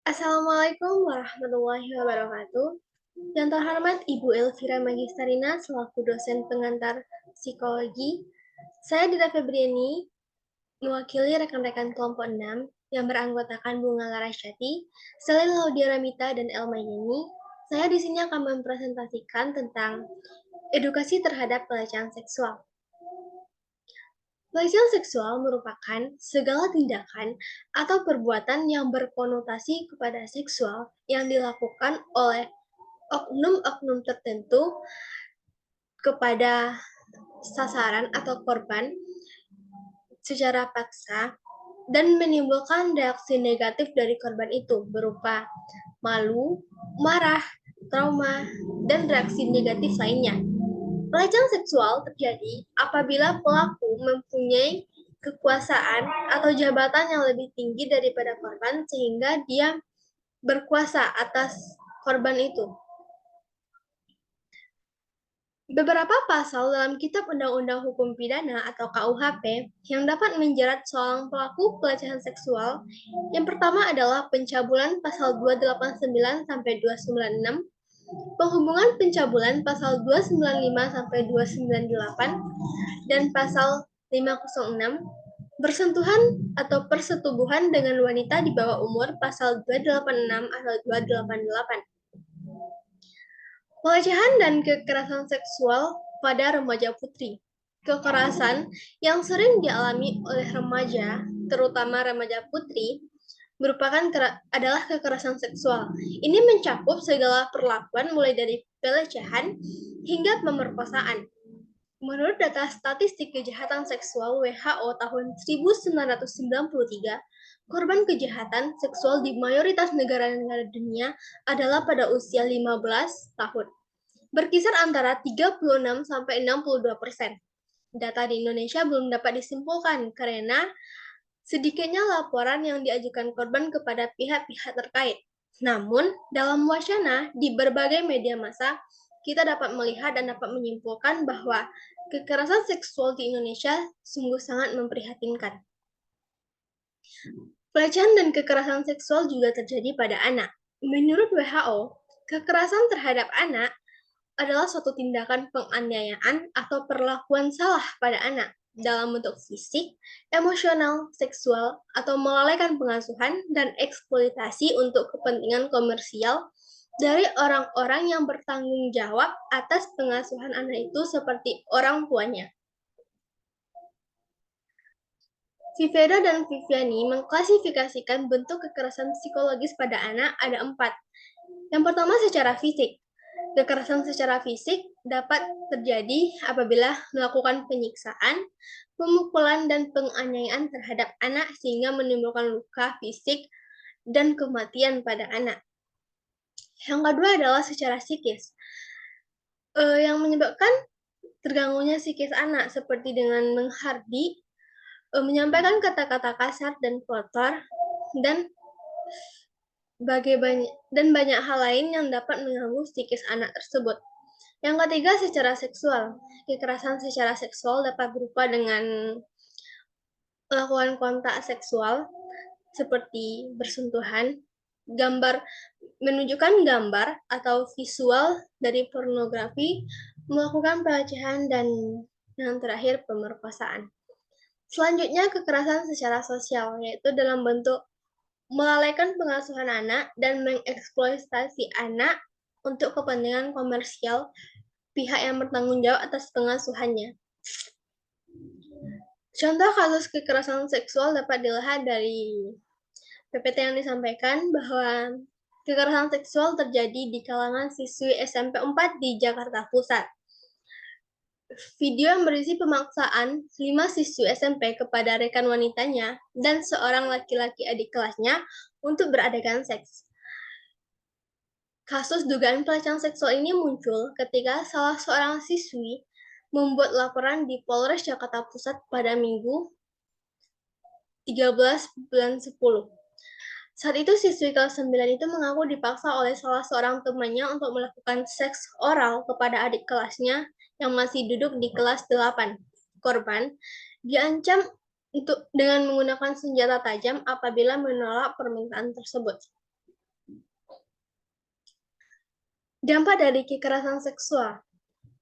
Assalamualaikum warahmatullahi wabarakatuh. Yang terhormat Ibu Elvira Magisterina selaku dosen pengantar psikologi, saya Dita Febriani mewakili rekan-rekan kelompok 6 yang beranggotakan Bunga Larasati, Selin Laudia Ramita, dan Elma Yeni. Saya di sini akan mempresentasikan tentang edukasi terhadap pelecehan seksual. Pelecehan seksual merupakan segala tindakan atau perbuatan yang berkonotasi kepada seksual yang dilakukan oleh oknum-oknum tertentu kepada sasaran atau korban secara paksa dan menimbulkan reaksi negatif dari korban itu berupa malu, marah, trauma, dan reaksi negatif lainnya. Pelecehan seksual terjadi apabila pelaku mempunyai kekuasaan atau jabatan yang lebih tinggi daripada korban sehingga dia berkuasa atas korban itu. Beberapa pasal dalam Kitab Undang-Undang Hukum Pidana atau KUHP yang dapat menjerat seorang pelaku pelecehan seksual. Yang pertama adalah pencabulan pasal 289 sampai 296, penghubungan pencabulan pasal 295 sampai 298, dan pasal 506, bersentuhan atau persetubuhan dengan wanita di bawah umur pasal 286 atau 288. Pelecehan dan kekerasan seksual pada remaja putri. Kekerasan yang sering dialami oleh remaja, terutama remaja putri, adalah kekerasan seksual. Ini mencakup segala perlakuan mulai dari pelecehan hingga pemerkosaan. Menurut data statistik kejahatan seksual WHO tahun 1993, korban kejahatan seksual di mayoritas negara-negara dunia adalah pada usia 15 tahun, berkisar antara 36 sampai 62%. Data di Indonesia belum dapat disimpulkan karena sedikitnya laporan yang diajukan korban kepada pihak-pihak terkait. Namun, dalam wacana di berbagai media massa, kita dapat melihat dan dapat menyimpulkan bahwa kekerasan seksual di Indonesia sungguh sangat memprihatinkan. Pelecehan dan kekerasan seksual juga terjadi pada anak. Menurut WHO, kekerasan terhadap anak adalah suatu tindakan penganiayaan atau perlakuan salah pada anak dalam bentuk fisik, emosional, seksual, atau melalaikan pengasuhan dan eksploitasi untuk kepentingan komersial dari orang-orang yang bertanggung jawab atas pengasuhan anak itu seperti orang tuanya. Viveda dan Viviani mengklasifikasikan bentuk kekerasan psikologis pada anak ada 4. Yang pertama secara fisik. Kekerasan secara fisik dapat terjadi apabila melakukan penyiksaan, pemukulan, dan penganiayaan terhadap anak sehingga menimbulkan luka fisik dan kematian pada anak. Yang kedua adalah secara psikis. Yang menyebabkan terganggunya psikis anak seperti dengan menghardik, menyampaikan kata-kata kasar dan kotor, dan banyak hal lain yang dapat mengganggu psikis anak tersebut. Yang ketiga, secara seksual. Kekerasan secara seksual dapat berupa dengan melakukan kontak seksual seperti bersentuhan, menunjukkan gambar atau visual dari pornografi, melakukan pelecehan, dan yang terakhir pemerkosaan. Selanjutnya, kekerasan secara sosial, yaitu dalam bentuk melalaikan pengasuhan anak dan mengeksploitasi anak untuk kepentingan komersial pihak yang bertanggung jawab atas pengasuhannya. Contoh kasus kekerasan seksual dapat dilihat dari PPT yang disampaikan bahwa kekerasan seksual terjadi di kalangan siswi SMP 4 di Jakarta Pusat. Video yang berisi pemaksaan 5 siswi SMP kepada rekan wanitanya dan seorang laki-laki adik kelasnya untuk beradegan seks. Kasus dugaan pelecehan seksual ini muncul ketika salah seorang siswi membuat laporan di Polres Jakarta Pusat pada Minggu 13 bulan 10. Saat itu siswi kelas 9 itu mengaku dipaksa oleh salah seorang temannya untuk melakukan seks oral kepada adik kelasnya yang masih duduk di kelas 8. Korban diancam dengan menggunakan senjata tajam apabila menolak permintaan tersebut. Dampak dari kekerasan seksual.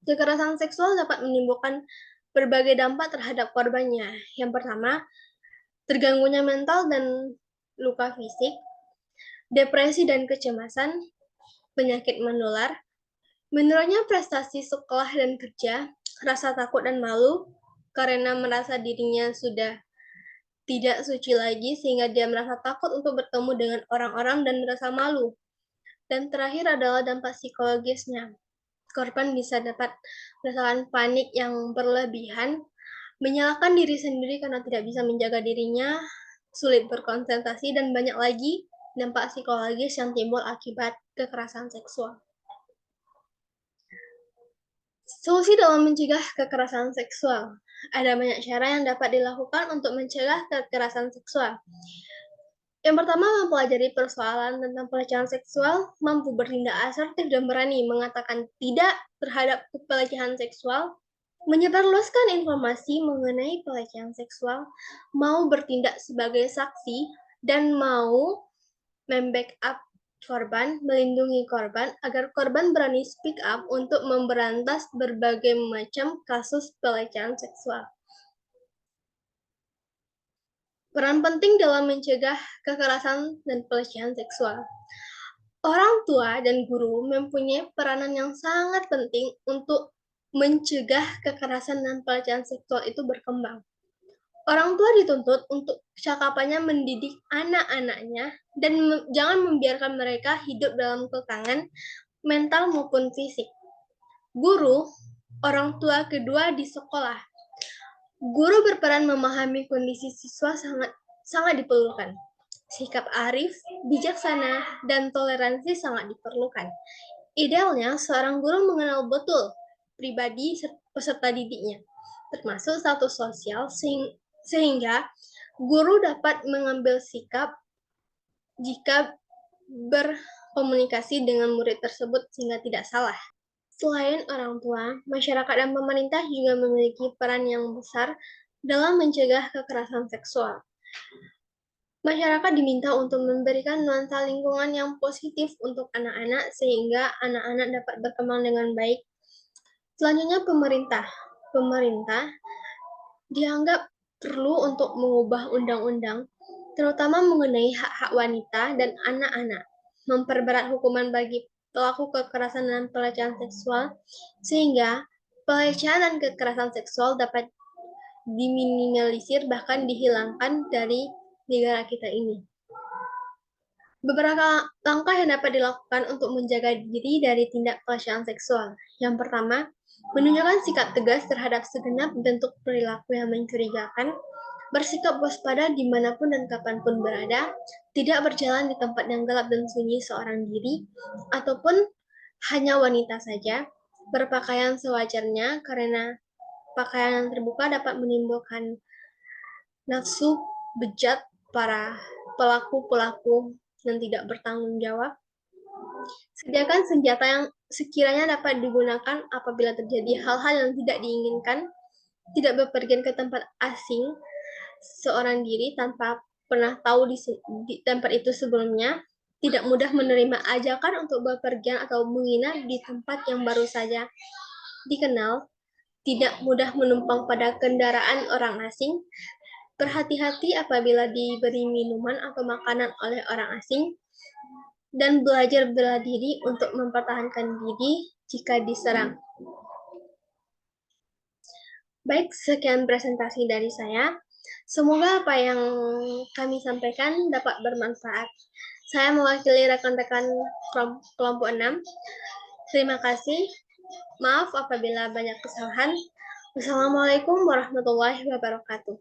Kekerasan seksual dapat menimbulkan berbagai dampak terhadap korbannya. Yang pertama, terganggunya mental dan luka fisik, depresi dan kecemasan, penyakit menular. Menurunnya prestasi sekolah dan kerja, rasa takut dan malu, karena merasa dirinya sudah tidak suci lagi sehingga dia merasa takut untuk bertemu dengan orang-orang dan merasa malu. Dan terakhir adalah dampak psikologisnya. Korban bisa dapat merasakan panik yang berlebihan, menyalahkan diri sendiri karena tidak bisa menjaga dirinya, sulit berkonsentrasi, dan banyak lagi dampak psikologis yang timbul akibat kekerasan seksual. Solusi dalam mencegah kekerasan seksual. Ada banyak cara yang dapat dilakukan untuk mencegah kekerasan seksual. Yang pertama, mempelajari persoalan tentang pelecehan seksual, mampu bertindak asertif dan berani mengatakan tidak terhadap pelecehan seksual, menyebarluaskan informasi mengenai pelecehan seksual, mau bertindak sebagai saksi, dan mau membackup korban, melindungi korban, agar korban berani speak up untuk memberantas berbagai macam kasus pelecehan seksual. Peran penting dalam mencegah kekerasan dan pelecehan seksual. Orang tua dan guru mempunyai peranan yang sangat penting untuk mencegah kekerasan dan pelecehan seksual itu berkembang. Orang tua dituntut untuk cakapannya mendidik anak-anaknya dan jangan membiarkan mereka hidup dalam kekangan mental maupun fisik. Guru, orang tua kedua di sekolah. Guru berperan memahami kondisi siswa sangat diperlukan. Sikap arif, bijaksana, dan toleransi sangat diperlukan. Idealnya, seorang guru mengenal betul pribadi peserta didiknya, termasuk status sosial, sehingga guru dapat mengambil sikap jika berkomunikasi dengan murid tersebut sehingga tidak salah. Selain orang tua, masyarakat dan pemerintah juga memiliki peran yang besar dalam mencegah kekerasan seksual. Masyarakat diminta untuk memberikan nuansa lingkungan yang positif untuk anak-anak sehingga anak-anak dapat berkembang dengan baik. Selanjutnya pemerintah. Pemerintah dianggap perlu untuk mengubah undang-undang, terutama mengenai hak-hak wanita dan anak-anak, memperberat hukuman bagi pelaku kekerasan dan pelecehan seksual, sehingga pelecehan dan kekerasan seksual dapat diminimalisir bahkan dihilangkan dari negara kita ini. Beberapa langkah yang dapat dilakukan untuk menjaga diri dari tindak pelecehan seksual. Yang pertama, menunjukkan sikap tegas terhadap segenap bentuk perilaku yang mencurigakan, bersikap waspada dimanapun dan kapanpun berada, tidak berjalan di tempat yang gelap dan sunyi seorang diri, ataupun hanya wanita saja, berpakaian sewajarnya karena pakaian yang terbuka dapat menimbulkan nafsu bejat para pelaku-pelaku yang tidak bertanggung jawab. Sediakan senjata yang sekiranya dapat digunakan apabila terjadi hal-hal yang tidak diinginkan, tidak bepergian ke tempat asing seorang diri tanpa pernah tahu di tempat itu sebelumnya, tidak mudah menerima ajakan untuk bepergian atau menginap di tempat yang baru saja dikenal, tidak mudah menumpang pada kendaraan orang asing, berhati-hati apabila diberi minuman atau makanan oleh orang asing, dan belajar bela diri untuk mempertahankan diri jika diserang. Baik, sekian presentasi dari saya. Semoga apa yang kami sampaikan dapat bermanfaat. Saya mewakili rekan-rekan kelompok 6. Terima kasih. Maaf apabila banyak kesalahan. Wassalamualaikum warahmatullahi wabarakatuh.